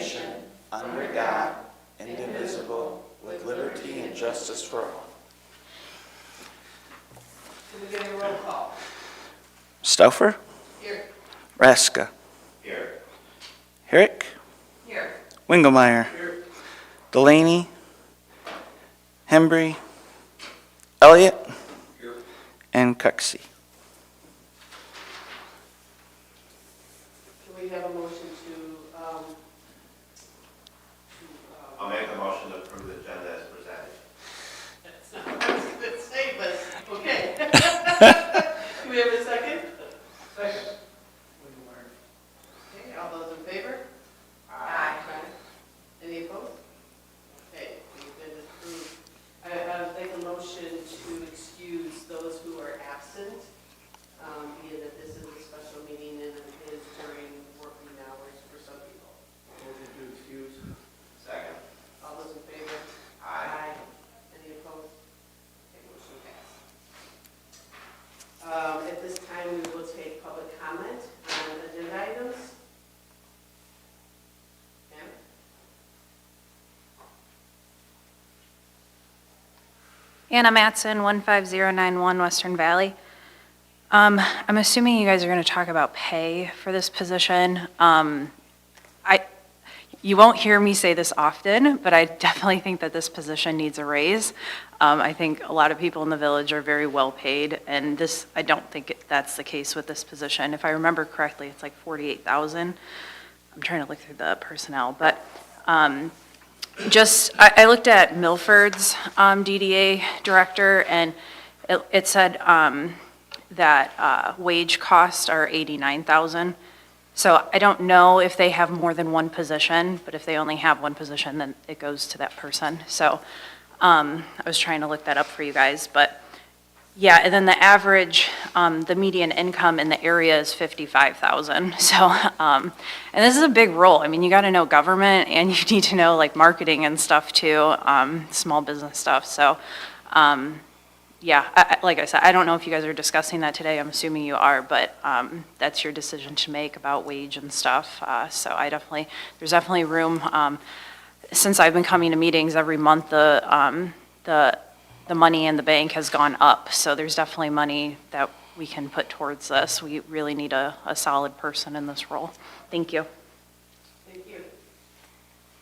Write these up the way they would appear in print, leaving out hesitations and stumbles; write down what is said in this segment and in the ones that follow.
nation, under God, indivisible, with liberty and justice for all. Can we get a roll call? Stauffer? Here. Raska? Here. Herrick? Here. Wingelmeyer? Here. Delaney? Hembry? Elliott? Here. And Cuxey. Can we have a motion to I'll make a motion to approve the agenda as presented. that's not what I was going to say, but okay. Do we have a second? Second. Okay, all those in favor? Aye. Any opposed? Okay, we've been approved. I make a motion to excuse those who are absent, being that this is a special meeting and it is during working hours for some people. Motion to excuse. Second. All those in favor? Aye. Any opposed? Okay, motion passed. At this time, we will take public comment on agenda items. Pam? Anna Matson, 15091 Western Valley. I'm assuming you guys are going to talk about pay for this position. You won't hear me say this often, but I definitely think that this position needs a raise. I think a lot of people in the village are very well paid, and I don't think that's the case with this position. If I remember correctly, it's like $48,000. I'm trying to look through the personnel, but I looked at Milford's DDA director, and it said that wage costs are $89,000. So I don't know if they have more than one position, but if they only have one position, then it goes to that person. So I was trying to look that up for you guys, but yeah, and then the average, the median income in the area is $55,000. So, and this is a big role. I mean, you got to know government, and you need to know like marketing and stuff too, small business stuff. So, yeah, like I said, I don't know if you guys are discussing that today. I'm assuming you are, but that's your decision to make about wage and stuff. So there's definitely room. Since I've been coming to meetings every month, the money in the bank has gone up. So there's definitely money that we can put towards this. We really need a solid person in this role. Thank you. Thank you.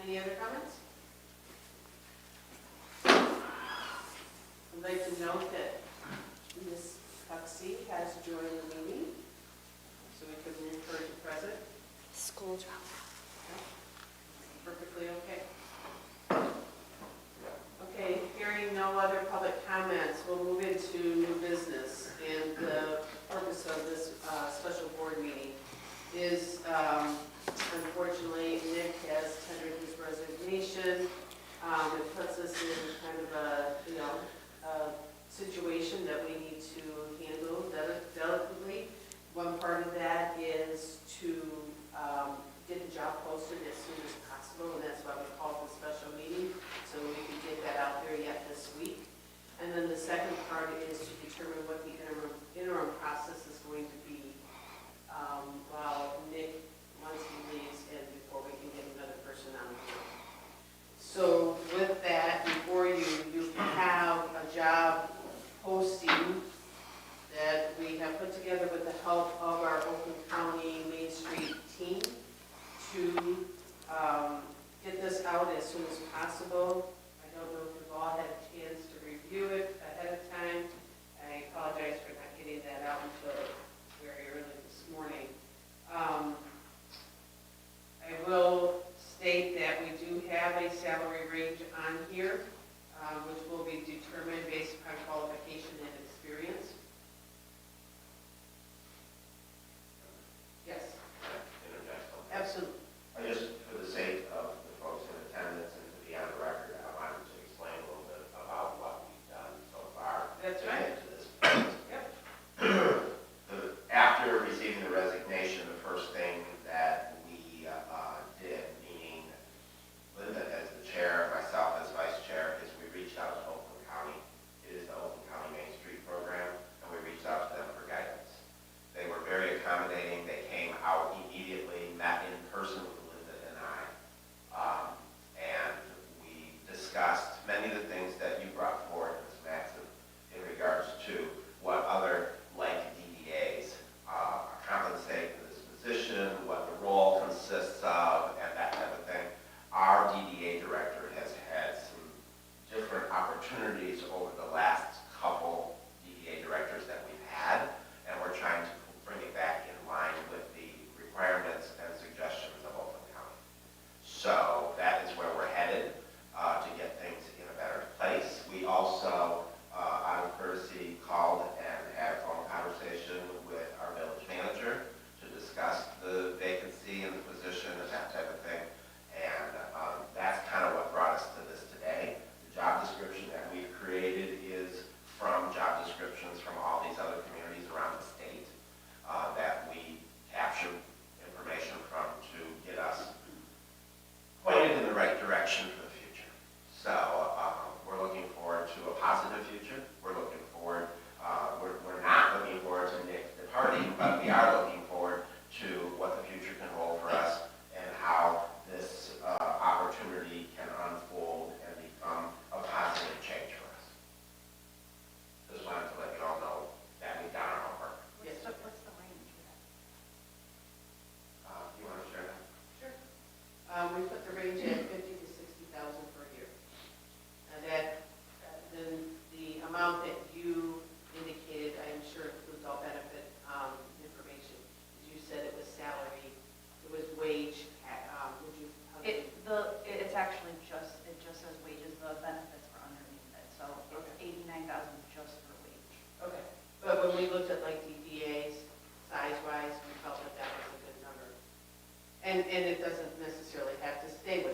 Any other comments? I'd like to note that Ms. Cuxey has joined the meeting, so we could move her to present. School drop. Perfectly okay. Okay, hearing no other public comments, we'll move into new business. And the purpose of this special board meeting is, unfortunately, Nick has tendered his resignation. It puts us in kind of a situation that we need to handle delicately. One part of that is to get the job posted as soon as possible, and that's why we called the special meeting, so we can get that out there yet this week. And then the second part is to determine what the interim process is going to be while Nick, once he leaves, and before we can get another person on the board. So with that, before you have a job posting that we have put together with the help of our Oakland County Main Street team to get this out as soon as possible. I don't know if you've all had a chance to review it ahead of time. I apologize for not getting that out until very early this morning. I will state that we do have a salary range on here, which will be determined based upon qualification and experience. Yes, Interject something. absolutely. I just, for the sake of the folks in attendance and to be on the record, I wanted to explain a little bit about what we've done so far. That's to right. get to this. Yep. After receiving the resignation, the first thing that we did, meaning Linda as the chair, myself as vice chair, is we reached out to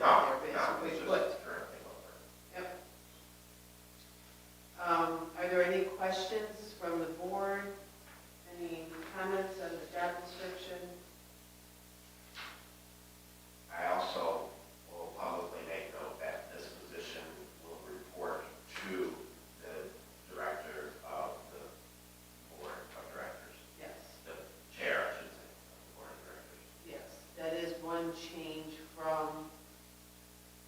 No, no, they're it's basically just put. currently over. Yep. Are there any questions from the board? Any comments on the job description? I also will publicly make note that this position will report to the director of the board of directors, Yes. the chair, I should say, of the board of directors, Yes, that is one change from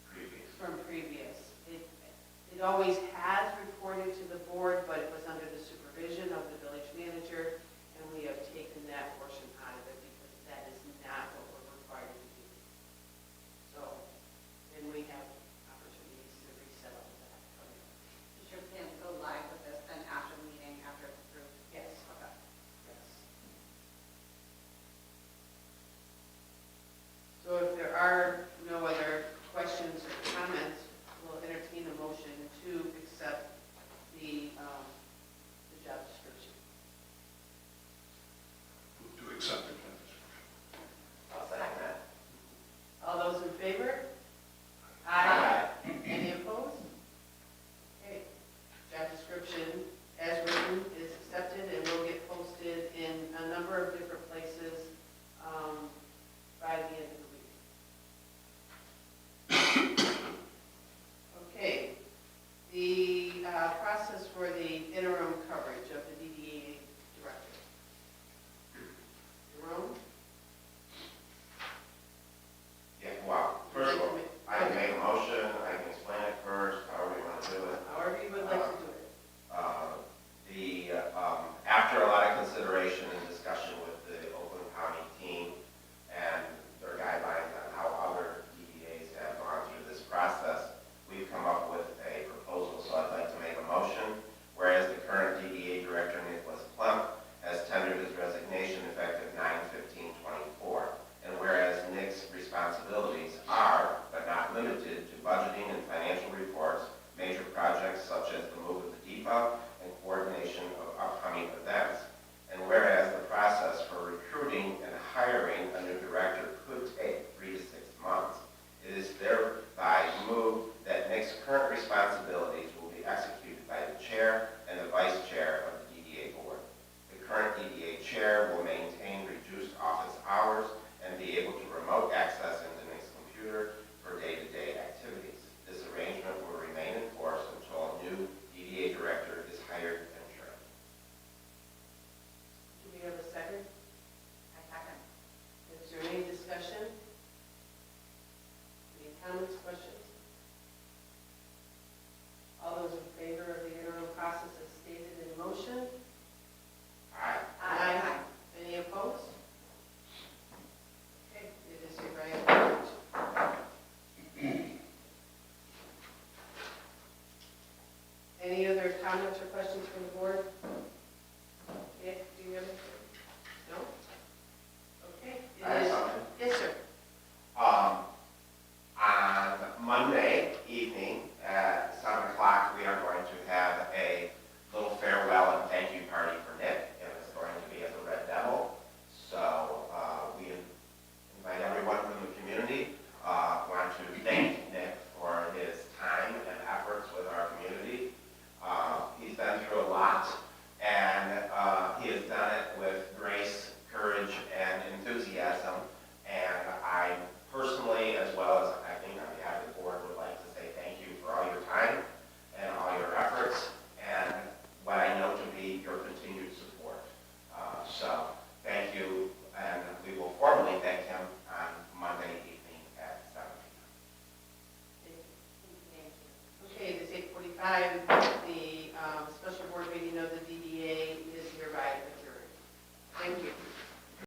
previous. previous. It always has reported to the board, but it was under the supervision of the village manager, and we have taken that portion out of it because that is not what we're required to do. So, and we have opportunities to reset up that. Does your plan to go live with this then after the meeting, after it's approved? Yes. Okay. Yes. So if there are no other questions or comments, we'll entertain a motion to accept the job description. Move to accept the job description. I'll second that. All those in favor? Aye. Any opposed? Okay. Job description as written is accepted and will get posted in a number of different places by the end of the week. Okay. The process for the interim coverage of the DDA director. Jerome? Yeah, well, first of all, I can make a motion, I can explain it first, however you want to do it. However you would like to do it. After a lot of consideration and discussion with the Oakland County team and their guidelines on how other DDAs have gone through this process, we've come up with a proposal. So I'd like to make a motion, whereas the current DDA director, Nicholas Plump, has tendered his resignation effective 9/15/24. And whereas Nick's responsibilities are, but not limited to budgeting and financial reports, major projects such as the move of the depot, and coordination of upcoming events. And whereas the process for recruiting and hiring a new director could take 3 to 6 months, it is thereby moved that Nick's current responsibilities will be executed by the chair and the vice chair of the DDA board. The current DDA chair will maintain reduced office hours and be able to remote access into Nick's computer for day-to-day activities. This arrangement will remain in force until a new DDA director is hired and trained. Do we have a second? I second. Is there any discussion? Any comments, questions? All those in favor of the interim process as stated in motion? Aye. Aye. Any opposed? Okay, it is hereby approved. Any other comments or questions from the board?